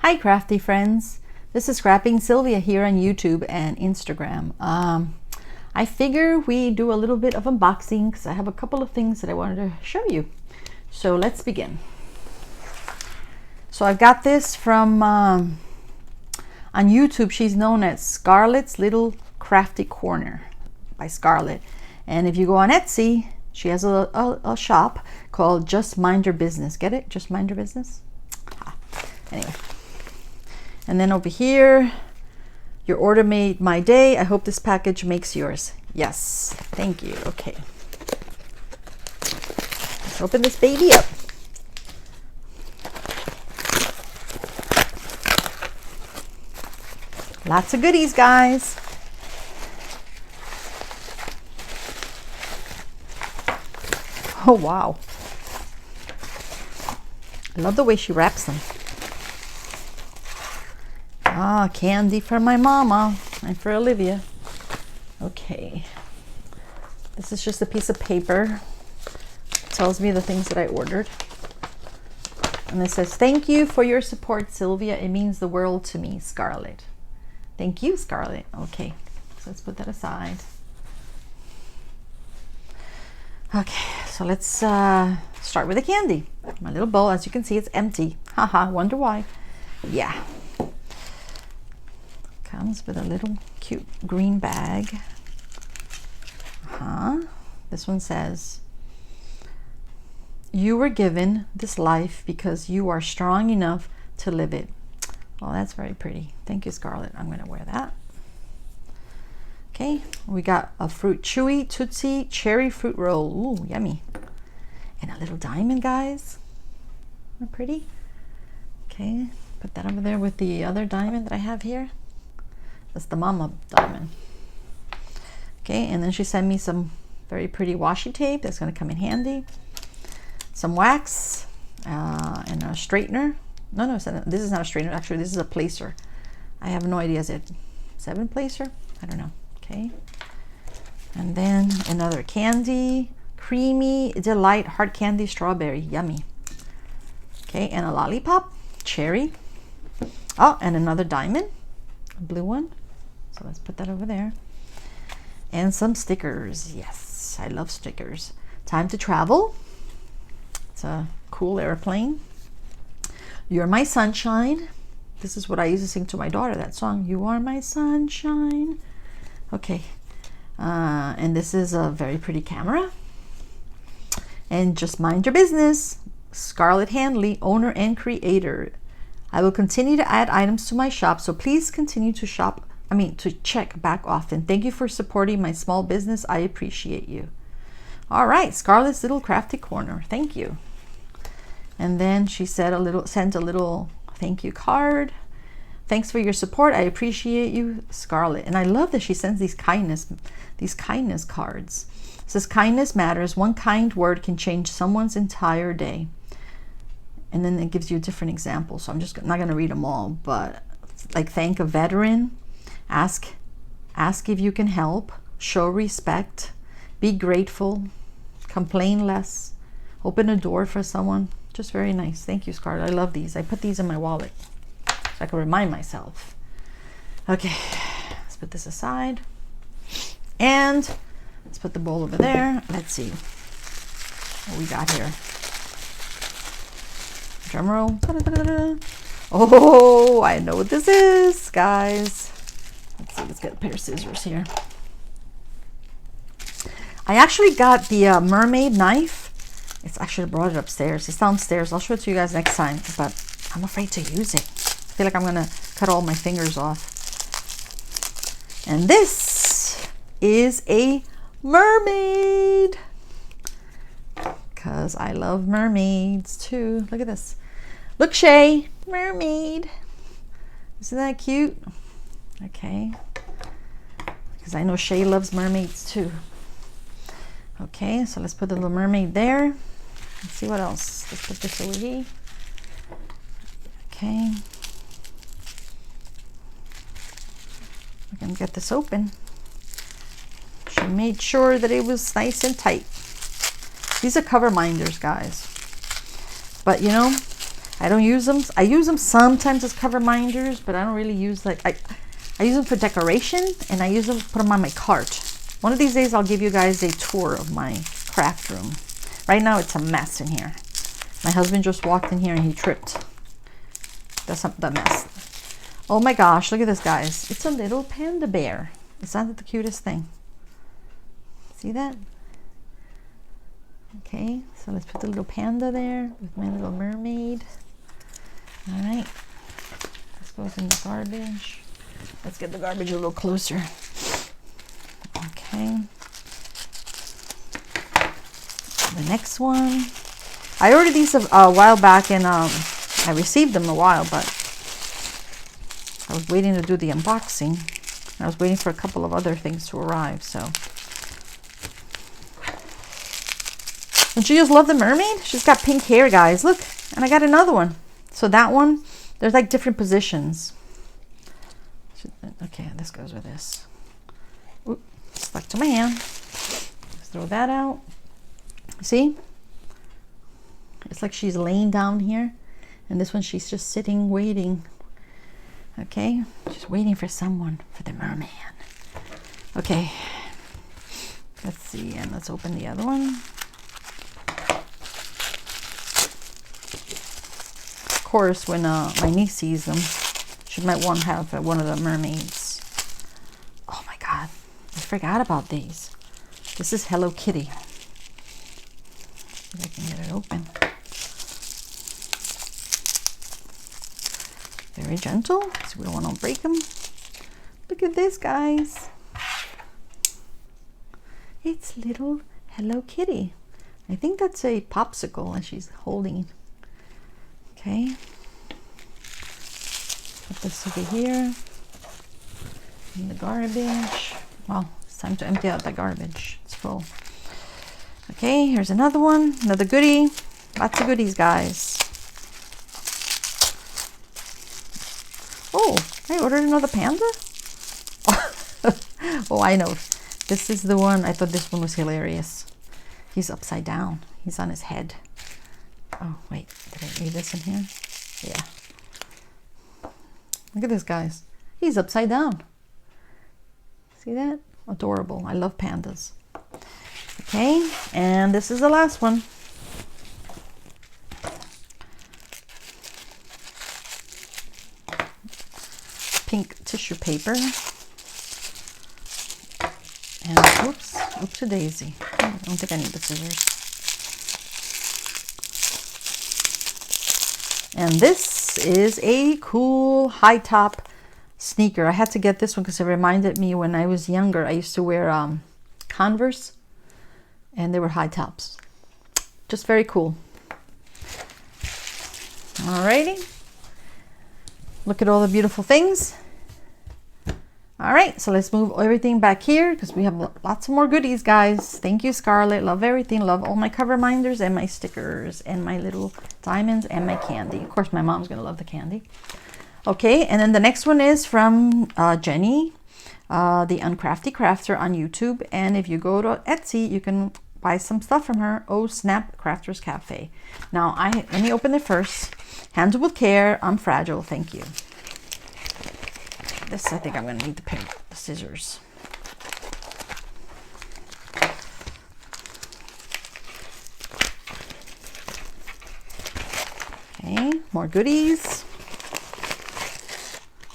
Hi crafty friends, this is Scrapping Sylvia here on YouTube and Instagram. I figure we do a little bit of unboxing because I have a couple of things that I wanted to show you. So let's begin. So I've got this from on YouTube. She's known as Scarlet's Little Crafty Corner by Scarlet. And if you go on Etsy, she has a shop called Just Mind Your Business. Get it? Just Mind Your Business? Anyway. And then over here, your order made my day. I hope this package makes yours. Yes, thank you. Okay. Let's open this baby up. Lots of goodies, guys. Oh, wow. I love the way she wraps them. Ah, candy for my mama and for Olivia. Okay. This is just a piece of paper. It tells me the things that I ordered. And it says, thank you for your support, Sylvia. It means the world to me, Scarlet. Thank you, Scarlet. Okay, so let's put that aside. Okay, so let's start with the candy. My little bowl, as you can see, it's empty. Haha, wonder why. Yeah. Comes with a little cute green bag. This one says, you were given this life because you are strong enough to live it. Well, that's very pretty. Thank you, Scarlet. I'm going to wear that. Okay, we got a fruit chewy Tootsie cherry fruit roll. Ooh, yummy. And a little diamond, guys. Isn't that pretty? Okay, put that over there with the other diamond that I have here. That's the mama diamond. Okay, and then she sent me some very pretty washi tape that's going to come in handy. Some wax and a straightener. No, this is not a straightener. Actually, this is a placer. I have no idea. Is it 7 placer? I don't know. Okay. And then another candy. Creamy Delight Hard Candy Strawberry. Yummy. Okay, and a lollipop. Cherry. Oh, and another diamond. A blue one. So let's put that over there. And some stickers. Yes, I love stickers. Time to travel. It's a cool airplane. You're my sunshine. This is what I used to sing to my daughter, that song. You are my sunshine. Okay. And this is a very pretty camera. And just mind your business. Scarlet Handley, owner and creator. I will continue to add items to my shop, so please continue to to check back often. Thank you for supporting my small business. I appreciate you. All right, Scarlet's Little Crafty Corner. Thank you. And then she said sent a little thank you card. Thanks for your support. I appreciate you, Scarlet. And I love that she sends these kindness cards. It says kindness matters. One kind word can change someone's entire day. And then it gives you different examples. So I'm just not going to read them all, but like thank a veteran, ask if you can help, show respect, be grateful, complain less, open a door for someone. Just very nice. Thank you, Scarlet. I love these. I put these in my wallet so I can remind myself. Okay, let's put this aside. And let's put the bowl over there. Let's see what we got here. Drum roll. Oh, I know what this is, guys. Let's see, let's get a pair of scissors here. I actually got the Mermaid Knife. It's actually brought it upstairs. It's downstairs. I'll show it to you guys next time, but I'm afraid to use it. I feel like I'm gonna cut all my fingers off. And this is a mermaid, because I love mermaids too. Look at this. Look, Shay, mermaid. Isn't that cute? Okay, because I know Shay loves mermaids too. Okay, so let's put the little mermaid there. Let's see what else. Let's put this over here. Okay. We're gonna get this open. She made sure that it was nice and tight. These are cover minders, guys. But you know, I don't use them. I use them sometimes as cover minders, but I don't really use like I use them for decoration, and I use them to put them on my cart. One of these days I'll give you guys a tour of my craft room. Right now it's a mess in here. My husband just walked in here and he tripped. That's the mess. Oh my gosh, look at this, guys. It's a little panda bear. Isn't that the cutest thing? See that? Okay, so let's put the little panda there with my little mermaid. All right, this goes in the garbage. Let's get the garbage a little closer. Okay. The next one. I ordered these a while back, and I received them a while, but I was waiting to do the unboxing. I was waiting for a couple of other things to arrive, so. Don't you just love the mermaid? She's got pink hair, guys. Look, and I got another one. So that one, there's like different positions. Okay, this goes with this. Oop, stuck to my hand. Let's throw that out. See? It's like she's laying down here. And this one, she's just sitting, waiting. Okay, just waiting for someone, for the merman. Okay, let's see, and let's open the other one. Of course, when my niece sees them, she might want to have one of the mermaids. Oh my God, I forgot about these. This is Hello Kitty. See if I can get it open. Very gentle, so we don't want to break them. Look at this, guys. It's little Hello Kitty. I think that's a popsicle that she's holding. Okay. Put this over here in the garbage. Well, it's time to empty out the garbage. It's full. Okay, here's another one, another goodie. Lots of goodies, guys. Oh, I ordered another panda? Oh, I know. This is the one. I thought this one was hilarious. He's upside down. He's on his head. Oh, wait. Did I read this in here? Yeah. Look at this, guys. He's upside down. See that? Adorable. I love pandas. Okay, and this is the last one. Pink tissue paper. And oops, oopsie daisy. I don't think I need the scissors. And this is a cool high top sneaker. I had to get this one because it reminded me when I was younger. I used to wear Converse, and they were high tops. Just very cool. Alrighty. Look at all the beautiful things. All right, so let's move everything back here because we have lots of more goodies, guys. Thank you, Scarlet. Love everything. Love all my cover minders and my stickers and my little diamonds and my candy. Of course, my mom's going to love the candy. Okay, and then the next one is from Jenny, the Uncrafty Crafter on YouTube. And if you go to Etsy, you can buy some stuff from her. Oh, Snap Crafters Cafe. Now, let me open it first. Handle with care. I'm fragile. Thank you. This, I think I'm going to need the scissors. Okay, more goodies.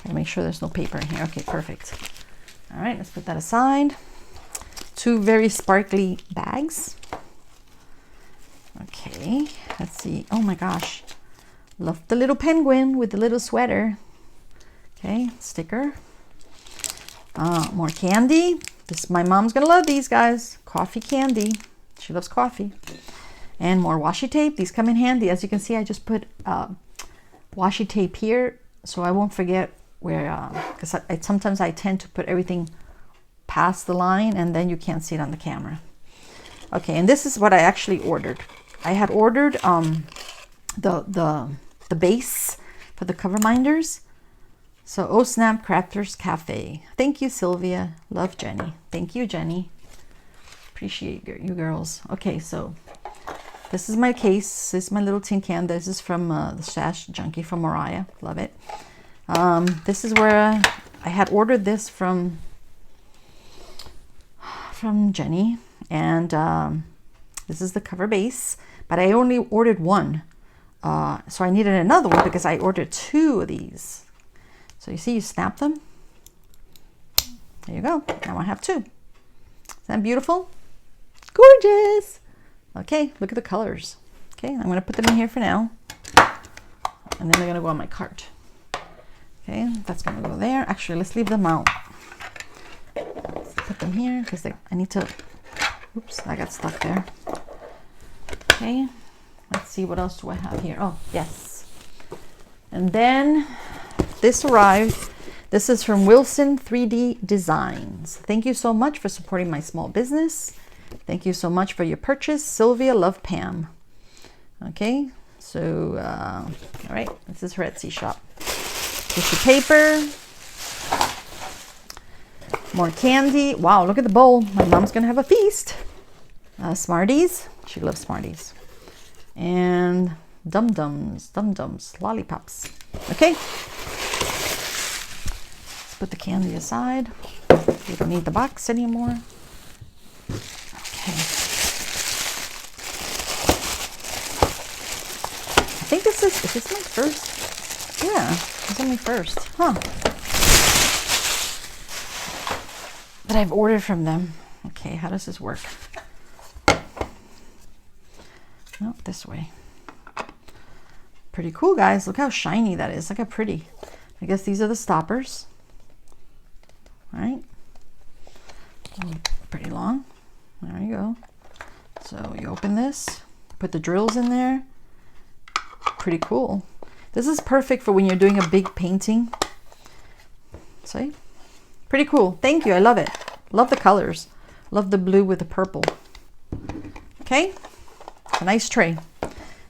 Gotta make sure there's no paper in here. Okay, perfect. All right, let's put that aside. Two very sparkly bags. Okay, let's see. Oh my gosh. Love the little penguin with the little sweater. Okay, sticker. More candy. My mom's gonna love these, guys. Coffee candy. She loves coffee. And more washi tape. These come in handy. As you can see, I just put washi tape here so I won't forget where, because sometimes I tend to put everything past the line and then you can't see it on the camera. Okay, and this is what I actually ordered. I had ordered the base for the cover minders. So, Oh Snap Crafters Cafe. Thank you, Sylvia. Love, Jenny. Thank you, Jenny. Appreciate you girls. Okay, so This is my case. This is my little tin can. This is from the Stash Junkie from Mariah. Love it. This is where I had ordered this from Jenny, and this is the cover base, but I only ordered one, so I needed another one because I ordered 2 of these. So you see, you snap them. There you go. Now I have 2. Isn't that beautiful? Gorgeous. Okay, look at the colors. Okay, I'm going to put them in here for now, and then they're going to go on my cart. Okay, that's going to go there. Actually, let's leave them out. Put them here because I need to. Oops, I got stuck there. Okay, let's see, what else do I have here? Oh, yes. And then this arrived. This is from Wilson 3D Designs. Thank you so much for supporting my small business. Thank you so much for your purchase. Sylvia, love, Pam. Okay, so, all right, this is her Etsy shop. Tissue paper. More candy. Wow, look at the bowl. My mom's going to have a feast. Smarties. She loves Smarties. And Dum-Dums, lollipops. Okay. Let's put the candy aside. We don't need the box anymore. Okay. I think is this my first? Yeah, this is my first. Huh. That I've ordered from them. Okay, how does this work? No, this way. Pretty cool, guys. Look how shiny that is. Look how pretty. I guess these are the stoppers. All right. Pretty long. There you go. So you open this, put the drills in there. Pretty cool. This is perfect for when you're doing a big painting. See? Pretty cool. Thank you. I love it. Love the colors. Love the blue with the purple. Okay. It's a nice tray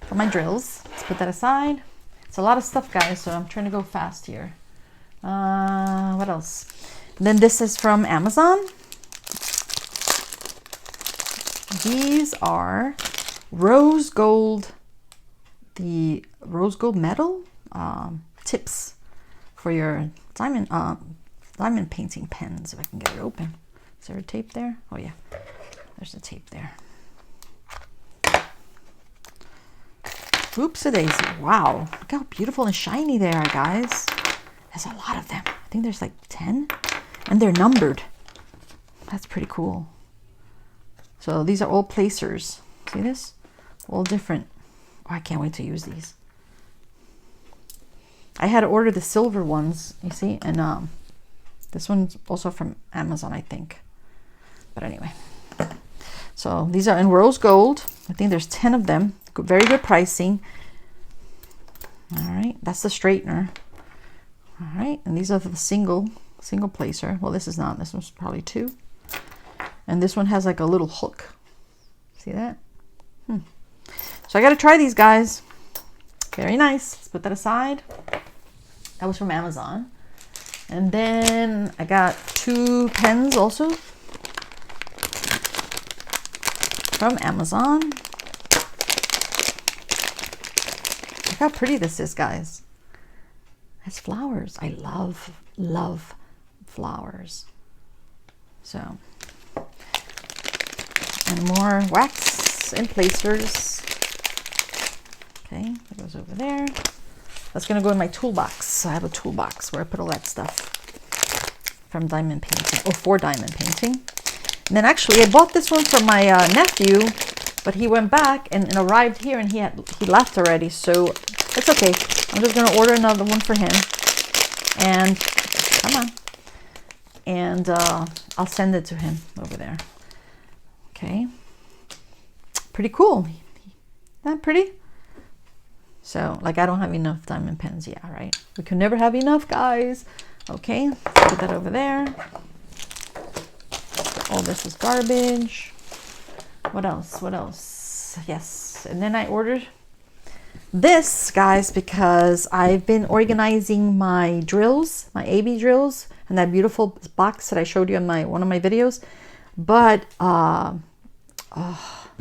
for my drills. Let's put that aside. It's a lot of stuff, guys, so I'm trying to go fast here. What else? And then this is from Amazon. These are rose gold, the rose gold metal tips for your diamond painting pens. If I can get it open. Is there a tape there? Oh yeah, there's the tape there. Oops-a-daisy. Wow, look how beautiful and shiny they are, guys. There's a lot of them. I think there's like 10, and they're numbered. That's pretty cool. So these are all placers. See this? All different. Oh, I can't wait to use these. I had to order the silver ones, you see, and this one's also from Amazon, I think. But anyway, so these are in rose gold. I think there's 10 of them. Very good pricing. All right, that's the straightener. All right, and these are the single placer. Well, this is not. This one's probably 2. And this one has like a little hook. See that? So I got to try these, guys. Very nice. Let's put that aside. That was from Amazon. And then I got 2 pens also from Amazon. Look how pretty this is, guys. It's flowers. I love flowers. So, and more wax and placers. Okay, that goes over there. That's gonna go in my toolbox. I have a toolbox where I put all that stuff from diamond painting, or for diamond painting. And then actually I bought this one from my nephew, but he went back and arrived here, and he left already, so it's okay. I'm just gonna order another one for him, and come on, and I'll send it to him over there. Okay, pretty cool. Isn't that pretty? So, like, I don't have enough diamond pens. Yeah, right. We can never have enough, guys. Okay, put that over there. All this is garbage. What else? What else? Yes. And then I ordered this, guys, because I've been organizing my drills, my AB drills, and that beautiful box that I showed you in one of my videos. But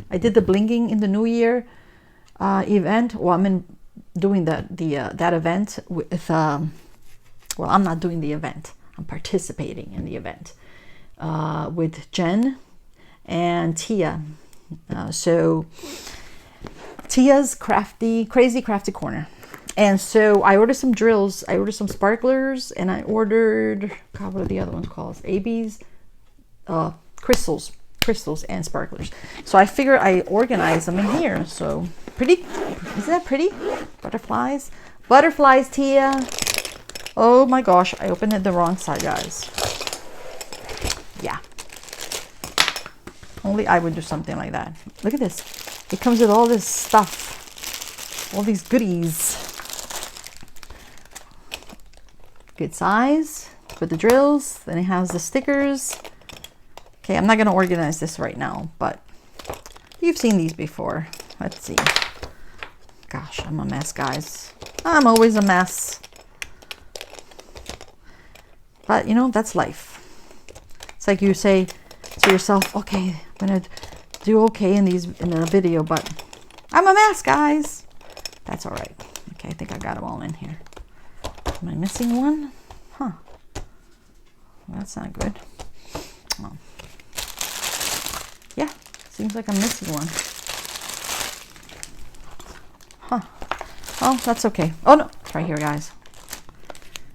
I did the blinging in the New Year event. Well, I'm doing that event with. Well, I'm not doing the event. I'm participating in the event with Jen and Tia. So Tia's crazy crafty corner. And so I ordered some drills. I ordered some sparklers, and I ordered, God, what are the other ones called? ABs, crystals and sparklers. So I figure I organize them in here. So pretty, isn't that pretty? Butterflies, Tia. Oh my gosh, I opened it the wrong side, guys. Yeah. Only I would do something like that. Look at this. It comes with all this stuff, all these goodies. Good size for the drills. Then it has the stickers. Okay, I'm not going to organize this right now, but you've seen these before. Let's see. Gosh, I'm a mess, guys. I'm always a mess. But, you know, that's life. It's like you say to yourself, okay, I'm going to do okay in a video, but I'm a mess, guys. That's all right. Okay, I think I got them all in here. Am I missing one? Huh. Well, that's not good. Oh. Yeah, seems like I'm missing one. Huh. Oh, that's okay. Oh, no, it's right here, guys.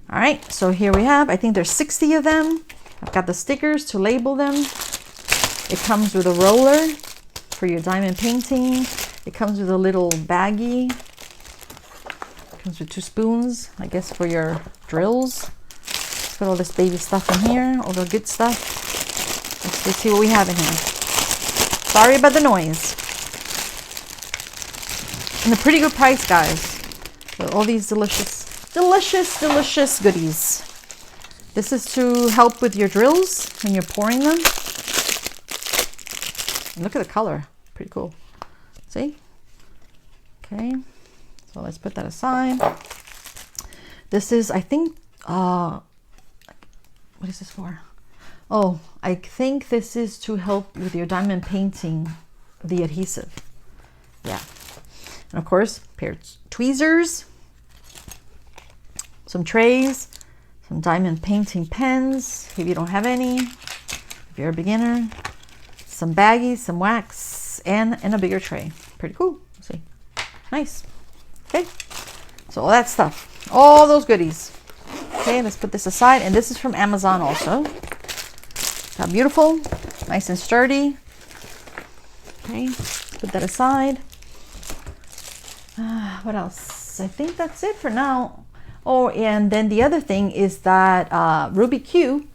All right, so here we have, I think there's 60 of them. I've got the stickers to label them. It comes with a roller for your diamond painting. It comes with a little baggie. Comes with 2 spoons, I guess, for your drills. Let's put all this baby stuff in here, all the good stuff. Let's see what we have in here. Sorry about the noise. And a pretty good price, guys. So all these delicious goodies. This is to help with your drills when you're pouring them. And look at the color, pretty cool. See? Okay. So let's put that aside. This is, I think, what is this for? Oh, I think this is to help with your diamond painting, the adhesive. Yeah. And of course, pair of tweezers, some trays, some diamond painting pens, if you don't have any, if you're a beginner, some baggies, some wax, and a bigger tray. Pretty cool. See? Nice. Okay, so all that stuff, all those goodies. Okay, let's put this aside. And this is from Amazon also. How beautiful, nice and sturdy. Okay, put that aside. What else? I think that's it for now. Oh, and then the other thing is that Ruby Q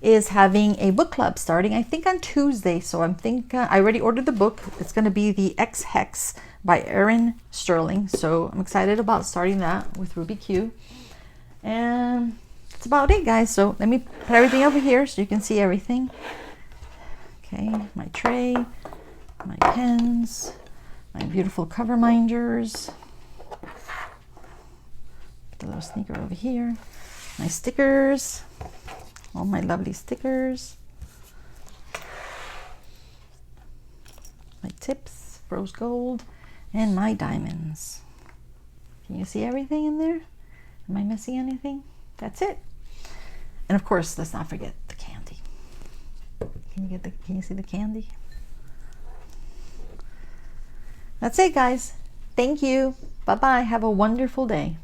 is having a book club starting, I think, on Tuesday. So I already ordered the book. It's going to be the X Hex by Erin Sterling. So I'm excited about starting that with Ruby Q. And that's about it, guys. So let me put everything over here so you can see everything. Okay, my tray, my pens, my beautiful cover minders. Put the little sneaker over here. My stickers, all my lovely stickers. My tips, rose gold, and my diamonds. Can you see everything in there? Am I missing anything? That's it. And of course, let's not forget the candy. Can you see the candy? That's it, guys. Thank you. Bye-bye. Have a wonderful day.